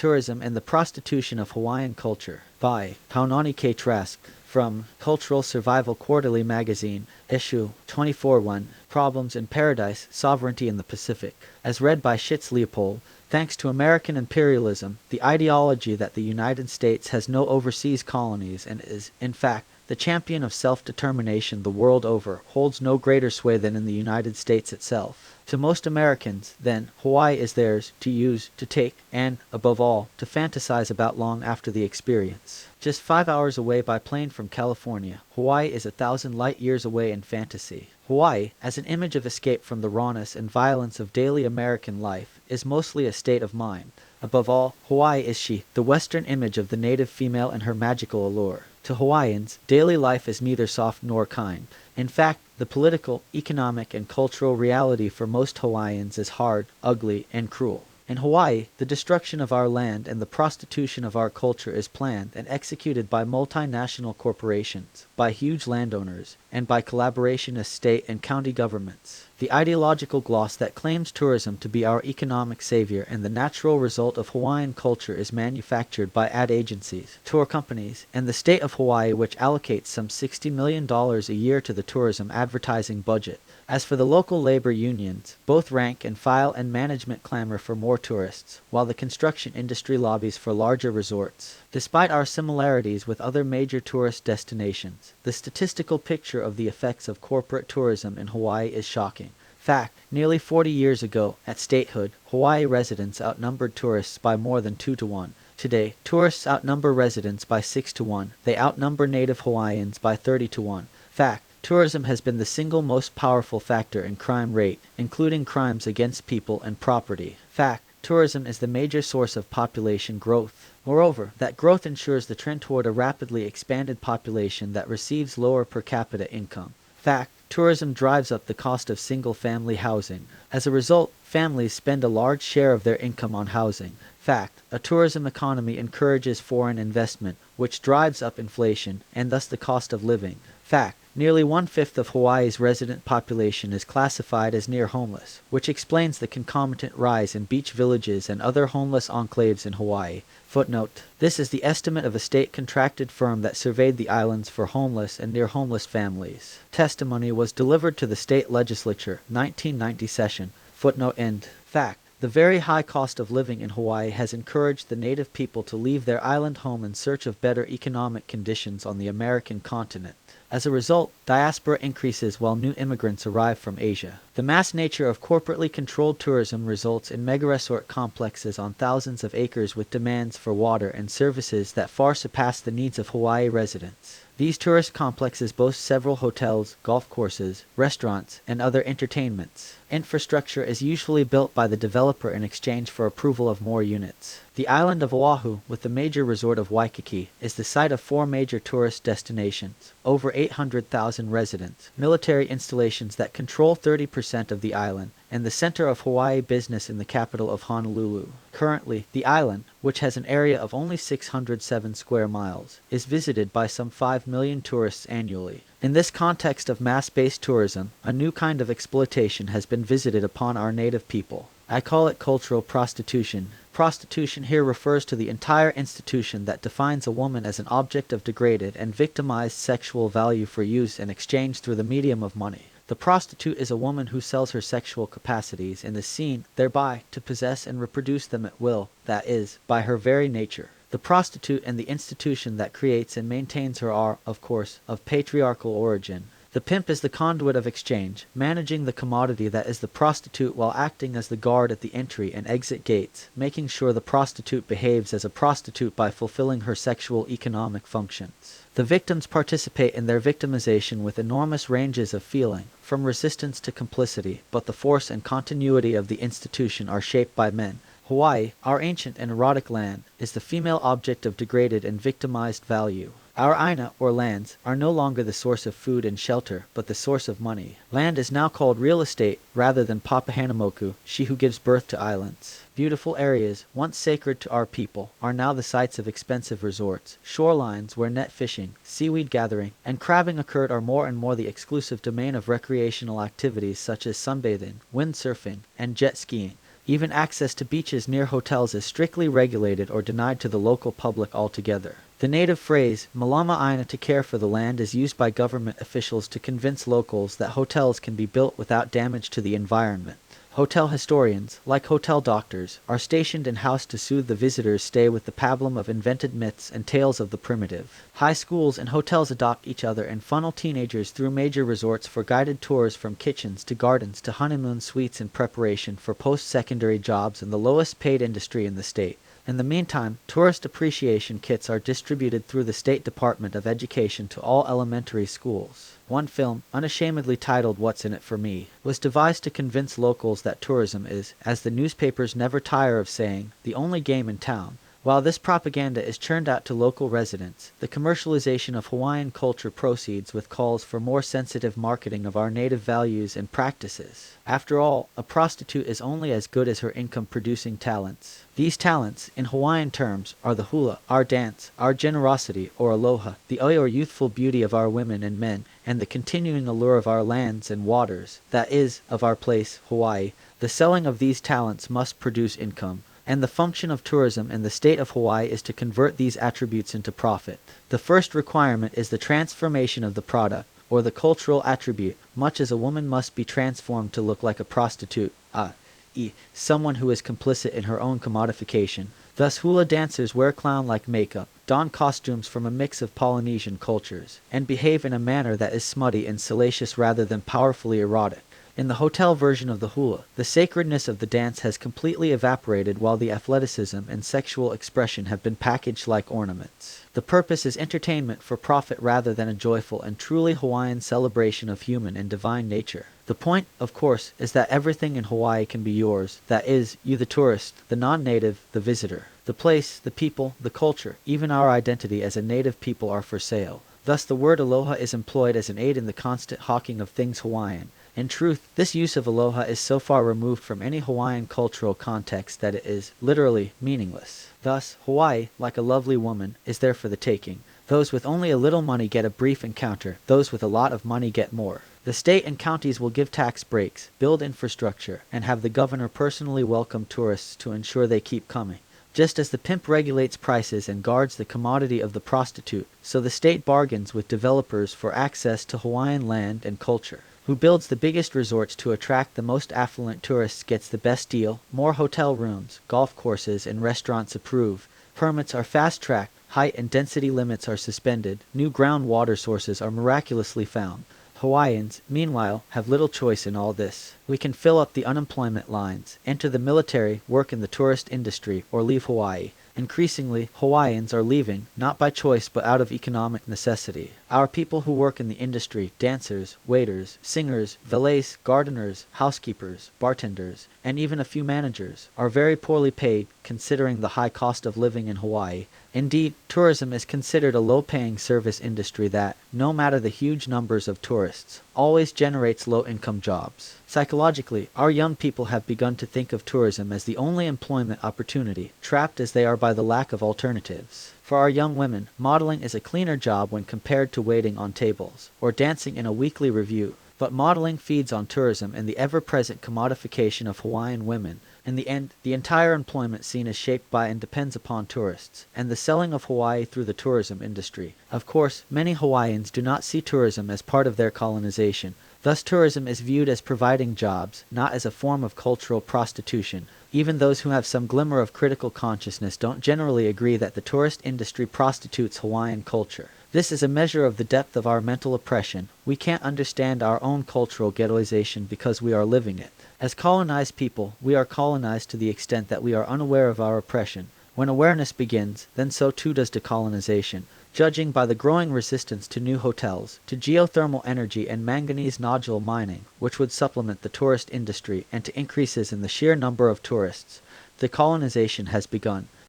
Tourism and the Prostitution of Hawaiian Culture by Haunani-Kay Trask from Cultural Survival Quarterly Magazine, Issue 24-1, Problems in Paradise, Sovereignty in the Pacific. As read by Leopold. Thanks to American imperialism, the ideology that the United States has no overseas colonies and is, in fact, the champion of self-determination the world over holds no greater sway than in the United States itself. To most Americans, then, Hawaii is theirs to use, to take, and, above all, to fantasize about long after the experience. Just 5 hours away by plane from California, Hawaii is 1,000 light years away in fantasy. Hawaii, as an image of escape from the rawness and violence of daily American life, is mostly a state of mind. Above all, Hawaii is she, the Western image of the native female and her magical allure. To Hawaiians, daily life is neither soft nor kind. In fact, the political, economic, and cultural reality for most Hawaiians is hard, ugly, and cruel. In Hawaii, the destruction of our land and the prostitution of our culture is planned and executed by multinational corporations, by huge landowners, and by collaborationist state and county governments. The ideological gloss that claims tourism to be our economic savior and the natural result of Hawaiian culture is manufactured by ad agencies, tour companies, and the state of Hawaii, which allocates some $60 million a year to the tourism advertising budget. As for the local labor unions, both rank and file and management clamor for more tourists, while the construction industry lobbies for larger resorts. Despite our similarities with other major tourist destinations, the statistical picture of the effects of corporate tourism in Hawaii is shocking. Fact, nearly 40 years ago, at statehood, Hawaii residents outnumbered tourists by more than 2 to 1. Today, tourists outnumber residents by 6 to 1. They outnumber native Hawaiians by 30 to 1. Fact, tourism has been the single most powerful factor in crime rate, including crimes against people and property. Fact, tourism is the major source of population growth. Moreover, that growth ensures the trend toward a rapidly expanded population that receives lower per capita income. Fact, tourism drives up the cost of single-family housing. As a result, families spend a large share of their income on housing. Fact, a tourism economy encourages foreign investment, which drives up inflation and thus the cost of living. Fact, nearly 1/5 of Hawaii's resident population is classified as near homeless, which explains the concomitant rise in beach villages and other homeless enclaves in Hawaii. Footnote: this is the estimate of a state-contracted firm that surveyed the islands for homeless and near homeless families. Testimony was delivered to the state legislature, 1990 session. Footnote end. Fact: the very high cost of living in Hawaii has encouraged the native people to leave their island home in search of better economic conditions on the American continent. As a result, diaspora increases while new immigrants arrive from Asia. The mass nature of corporately controlled tourism results in mega-resort complexes on thousands of acres with demands for water and services that far surpass the needs of Hawaii residents. These tourist complexes boast several hotels, golf courses, restaurants, and other entertainments. Infrastructure is usually built by the developer in exchange for approval of more units. The island of Oahu, with the major resort of Waikiki, is the site of 4 major tourist destinations, over 800,000 residents, military installations that control 30% of the island, and the center of Hawaii business in the capital of Honolulu. Currently, the island, which has an area of only 607 square miles, is visited by some 5 million tourists annually. In this context of mass-based tourism, a new kind of exploitation has been visited upon our native people. I call it cultural prostitution. Prostitution here refers to the entire institution that defines a woman as an object of degraded and victimized sexual value for use and exchange through the medium of money. The prostitute is a woman who sells her sexual capacities and is seen, thereby, to possess and reproduce them at will, that is, by her very nature. The prostitute and the institution that creates and maintains her are, of course, of patriarchal origin. The pimp is the conduit of exchange, managing the commodity that is the prostitute while acting as the guard at the entry and exit gates, making sure the prostitute behaves as a prostitute by fulfilling her sexual economic functions. The victims participate in their victimization with enormous ranges of feeling, from resistance to complicity, but the force and continuity of the institution are shaped by men. Hawaii, our ancient and erotic land, is the female object of degraded and victimized value. Our aina, or lands, are no longer the source of food and shelter, but the source of money. Land is now called real estate rather than Papahanaumoku, she who gives birth to islands. Beautiful areas, once sacred to our people, are now the sites of expensive resorts. Shorelines where net fishing, seaweed gathering, and crabbing occurred are more and more the exclusive domain of recreational activities such as sunbathing, windsurfing, and jet skiing. Even access to beaches near hotels is strictly regulated or denied to the local public altogether. The native phrase, "Malama aina," to care for the land, is used by government officials to convince locals that hotels can be built without damage to the environment. Hotel historians, like hotel doctors, are stationed and housed to soothe the visitors' stay with the pablum of invented myths and tales of the primitive. High schools and hotels adopt each other and funnel teenagers through major resorts for guided tours from kitchens to gardens to honeymoon suites in preparation for post-secondary jobs in the lowest paid industry in the state. In the meantime, tourist appreciation kits are distributed through the State Department of Education to all elementary schools. One film, unashamedly titled "What's in It for Me," was devised to convince locals that tourism is, as the newspapers never tire of saying, the only game in town. While this propaganda is churned out to local residents, the commercialization of Hawaiian culture proceeds with calls for more sensitive marketing of our native values and practices. After all, a prostitute is only as good as her income-producing talents. These talents, in Hawaiian terms, are the hula, our dance, our generosity, or aloha, the oi or youthful beauty of our women and men, and the continuing allure of our lands and waters, that is, of our place, Hawaii. The selling of these talents must produce income, and the function of tourism in the state of Hawaii is to convert these attributes into profit. The first requirement is the transformation of the product, or the cultural attribute, much as a woman must be transformed to look like a prostitute, i.e., someone who is complicit in her own commodification. Thus hula dancers wear clown-like makeup, don costumes from a mix of Polynesian cultures, and behave in a manner that is smutty and salacious rather than powerfully erotic. In the hotel version of the hula, the sacredness of the dance has completely evaporated while the athleticism and sexual expression have been packaged like ornaments. The purpose is entertainment for profit rather than a joyful and truly Hawaiian celebration of human and divine nature. The point, of course, is that everything in Hawaii can be yours, that is, you the tourist, the non-native, the visitor. The place, the people, the culture, even our identity as a native people are for sale. Thus the word aloha is employed as an aid in the constant hawking of things Hawaiian. In truth, this use of aloha is so far removed from any Hawaiian cultural context that it is, literally, meaningless. Thus, Hawaii, like a lovely woman, is there for the taking. Those with only a little money get a brief encounter, those with a lot of money get more. The state and counties will give tax breaks, build infrastructure, and have the governor personally welcome tourists to ensure they keep coming. Just as the pimp regulates prices and guards the commodity of the prostitute, so the state bargains with developers for access to Hawaiian land and culture. Who builds the biggest resorts to attract the most affluent tourists gets the best deal, more hotel rooms, golf courses, and restaurants approve. Permits are fast-tracked, height and density limits are suspended, new groundwater sources are miraculously found. Hawaiians, meanwhile, have little choice in all this. We can fill up the unemployment lines, enter the military, work in the tourist industry, or leave Hawaii. Increasingly, Hawaiians are leaving, not by choice but out of economic necessity. Our people who work in the industry, dancers, waiters, singers, valets, gardeners, housekeepers, bartenders, and even a few managers, are very poorly paid, considering the high cost of living in Hawaii. Indeed, tourism is considered a low-paying service industry that, no matter the huge numbers of tourists, always generates low-income jobs. Psychologically, our young people have begun to think of tourism as the only employment opportunity, trapped as they are by the lack of alternatives. For our young women, modeling is a cleaner job when compared to waiting on tables, or dancing in a weekly review. But modeling feeds on tourism and the ever-present commodification of Hawaiian women. In the end, the entire employment scene is shaped by and depends upon tourists, and the selling of Hawaii through the tourism industry. Of course, many Hawaiians do not see tourism as part of their colonization. Thus tourism is viewed as providing jobs, not as a form of cultural prostitution. Even those who have some glimmer of critical consciousness don't generally agree that the tourist industry prostitutes Hawaiian culture. This is a measure of the depth of our mental oppression. We can't understand our own cultural ghettoization because we are living it. As colonized people, we are colonized to the extent that we are unaware of our oppression. When awareness begins, then so too does decolonization. Judging by the growing resistance to new hotels, to geothermal energy and manganese nodule mining, which would supplement the tourist industry, and to increases in the sheer number of tourists, decolonization has begun.